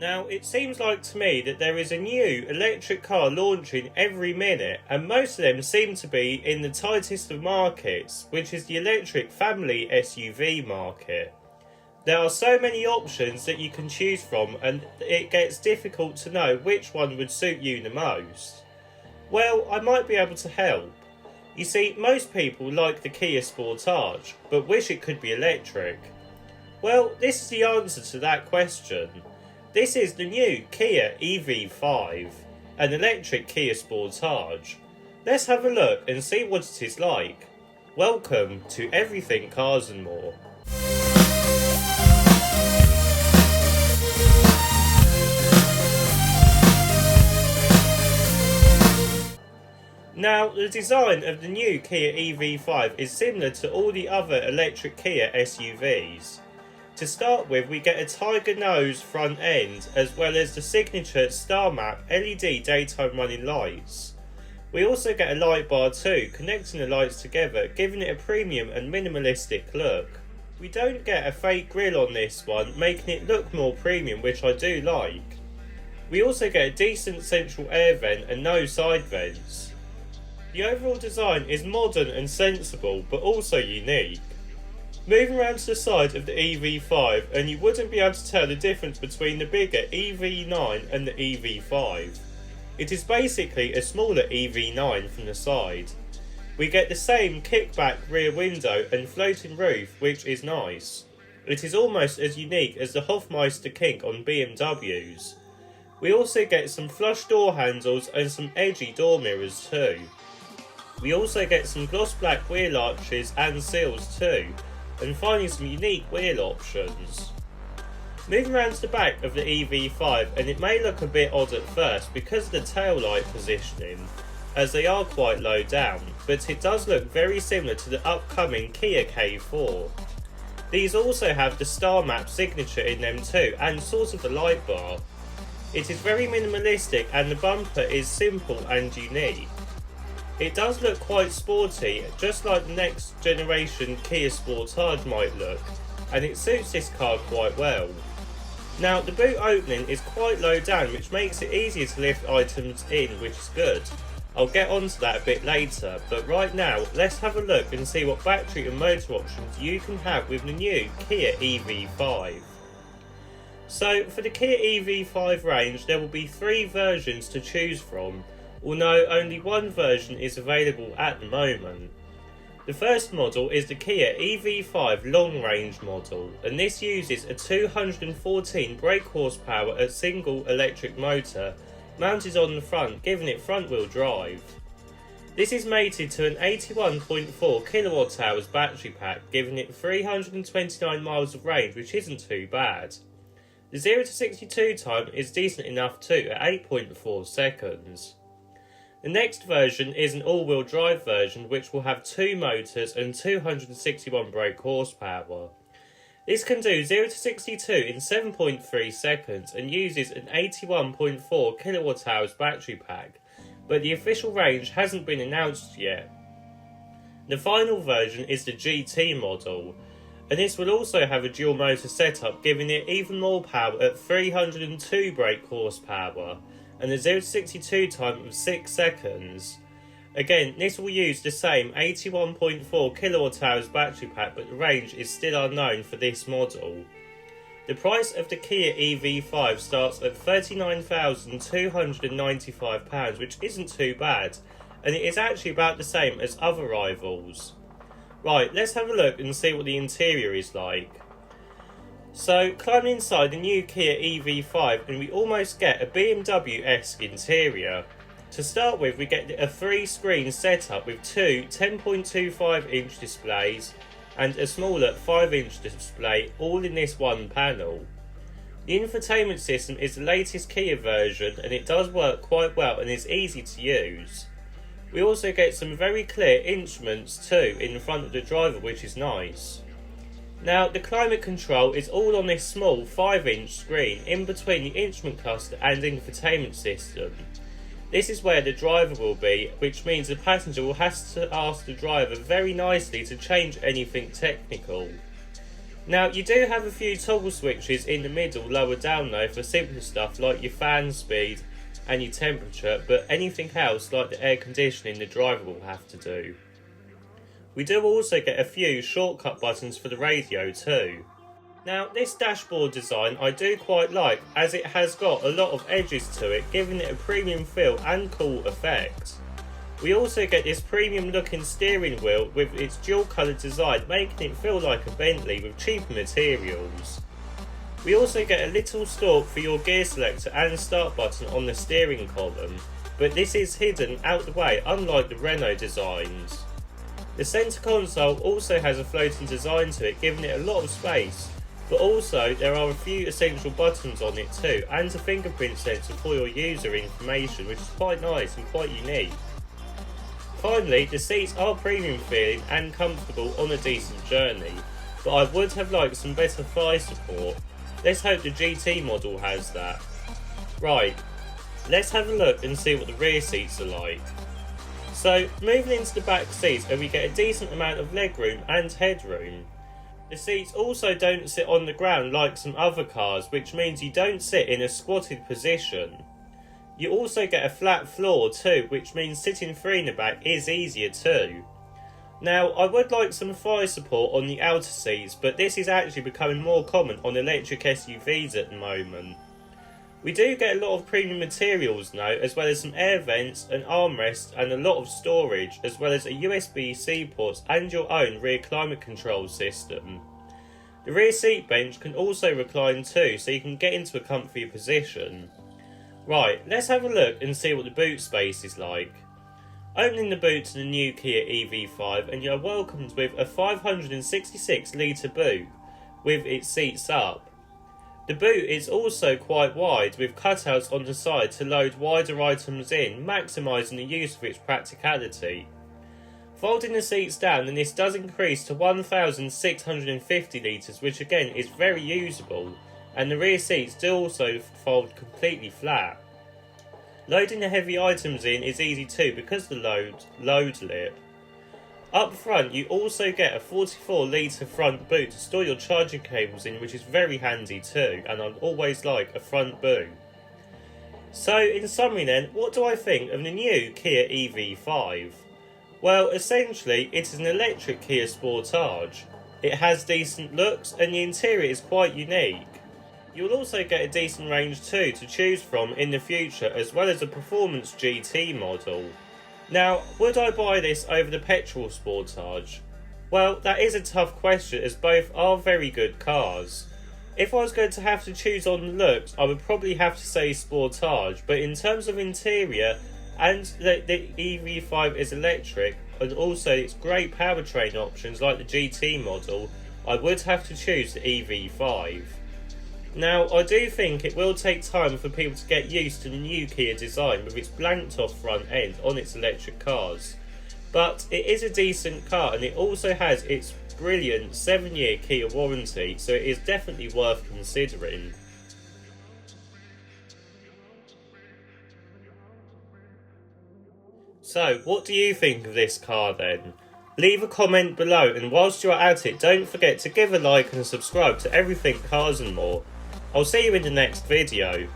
Now, it seems like to me that there is a new electric car launching every minute, and most of them seem to be in the tightest of markets, which is the electric family SUV market. There are so many options that you can choose from, and it gets difficult to know which one would suit you the most. Well, I might be able to help. You see, most people like the Kia Sportage, but wish it could be electric. Well, this is the answer to that question. This is the new Kia EV5, an electric Kia Sportage. Let's have a look and see what it is like. Welcome to Everything Cars and More. Now, the design of the new Kia EV5 is similar to all the other electric Kia SUVs. To start with, we get a tiger nose front end, as well as the signature star map LED daytime running lights. We also get a light bar too, connecting the lights together, giving it a premium and minimalistic look. We don't get a fake grille on this one, making it look more premium, which I do like. We also get a decent central air vent and no side vents. The overall design is modern and sensible, but also unique. Moving around to the side of the EV5, and you wouldn't be able to tell the difference between the bigger EV9 and the EV5. It is basically a smaller EV9 from the side. We get the same kickback rear window and floating roof, which is nice. It is almost as unique as the Hofmeister kink on BMWs. We also get some flush door handles and some edgy door mirrors too. We also get some gloss black wheel arches and seals too, and finally some unique wheel options. Moving around to the back of the EV5, and it may look a bit odd at first because of the tail light positioning, as they are quite low down, but it does look very similar to the upcoming Kia K4. These also have the star map signature in them too, and sort of the light bar. It is very minimalistic and the bumper is simple and unique. It does look quite sporty, just like the next generation Kia Sportage might look, and it suits this car quite well. Now, the boot opening is quite low down, which makes it easier to lift items in, which is good. I'll get onto that a bit later, but right now, let's have a look and see what battery and motor options you can have with the new Kia EV5. So, for the Kia EV5 range, there will be 3 versions to choose from, although only one version is available at the moment. The first model is the Kia EV5 long range model, and this uses a 214 brake horsepower at single electric motor mounted on the front, giving it front wheel drive. This is mated to an 81.4 kWh battery pack, giving it 329 miles of range, which isn't too bad. The 0 to 62 time is decent enough too, at 8.4 seconds. The next version is an all-wheel drive version, which will have 2 motors and 261 brake horsepower. This can do 0 to 62 in 7.3 seconds and uses an 81.4 kWh battery pack, but the official range hasn't been announced yet. The final version is the GT model, and this will also have a dual motor setup, giving it even more power at 302 brake horsepower and a 0 to 62 time of 6 seconds. Again, this will use the same 81.4 kWh battery pack, but the range is still unknown for this model. The price of the Kia EV5 starts at £39,295, which isn't too bad, and it is actually about the same as other rivals. Right, let's have a look and see what the interior is like. So, climb inside the new Kia EV5 and we almost get a BMW-esque interior. To start with, we get a 3-screen setup with 2 10.25-inch displays and a smaller 5-inch display, all in this one panel. The infotainment system is the latest Kia version and it does work quite well and is easy to use. We also get some very clear instruments too in front of the driver, which is nice. Now, the climate control is all on this small 5-inch screen in between the instrument cluster and infotainment system. This is where the driver will be, which means the passenger will have to ask the driver very nicely to change anything technical. Now you do have a few toggle switches in the middle lower down though for simple stuff like your fan speed and your temperature, but anything else like the air conditioning the driver will have to do. We do also get a few shortcut buttons for the radio too. Now this dashboard design I do quite like, as it has got a lot of edges to it, giving it a premium feel and cool effect. We also get this premium looking steering wheel with its dual coloured design, making it feel like a Bentley with cheaper materials. We also get a little stalk for your gear selector and start button on the steering column, but this is hidden out the way unlike the Renault designs. The centre console also has a floating design to it, giving it a lot of space, but also there are a few essential buttons on it too, and a fingerprint sensor for your user information, which is quite nice and quite unique. Finally, the seats are premium feeling and comfortable on a decent journey, but I would have liked some better thigh support. Let's hope the GT model has that. Right, let's have a look and see what the rear seats are like. So, moving into the back seats, we get a decent amount of legroom and headroom. The seats also don't sit on the ground like some other cars, which means you don't sit in a squatted position. You also get a flat floor too, which means sitting free in the back is easier too. Now, I would like some thigh support on the outer seats, but this is actually becoming more common on electric SUVs at the moment. We do get a lot of premium materials now, as well as some air vents, an armrest and a lot of storage, as well as a USB-C port and your own rear climate control system. The rear seat bench can also recline too, so you can get into a comfy position. Right, let's have a look and see what the boot space is like. Opening the boot to the new Kia EV5, and you are welcomed with a 566 litre boot with its seats up. The boot is also quite wide, with cutouts on the side to load wider items in, maximising the use of its practicality. Folding the seats down, and this does increase to 1,650 litres, which again is very usable, and the rear seats do also fold completely flat. Loading the heavy items in is easy too because of the load lip. Up front you also get a 44 litre front boot to store your charging cables in, which is very handy too, and I always like a front boot. So in summary then, what do I think of the new Kia EV5? Well, essentially it is an electric Kia Sportage. It has decent looks and the interior is quite unique. You'll also get a decent range too to choose from in the future, as well as a performance GT model. Now, would I buy this over the petrol Sportage? Well, that is a tough question, as both are very good cars. If I was going to have to choose on the looks, I would probably have to say Sportage, but in terms of interior, and the EV5 is electric, and also its great powertrain options like the GT model, I would have to choose the EV5. Now, I do think it will take time for people to get used to the new Kia design with its blanked off front end on its electric cars. But it is a decent car, and it also has its brilliant 7-year Kia warranty, so it is definitely worth considering. So, what do you think of this car then? Leave a comment below, and whilst you're at it, don't forget to give a like and subscribe to Everything Cars and More. I'll see you in the next video.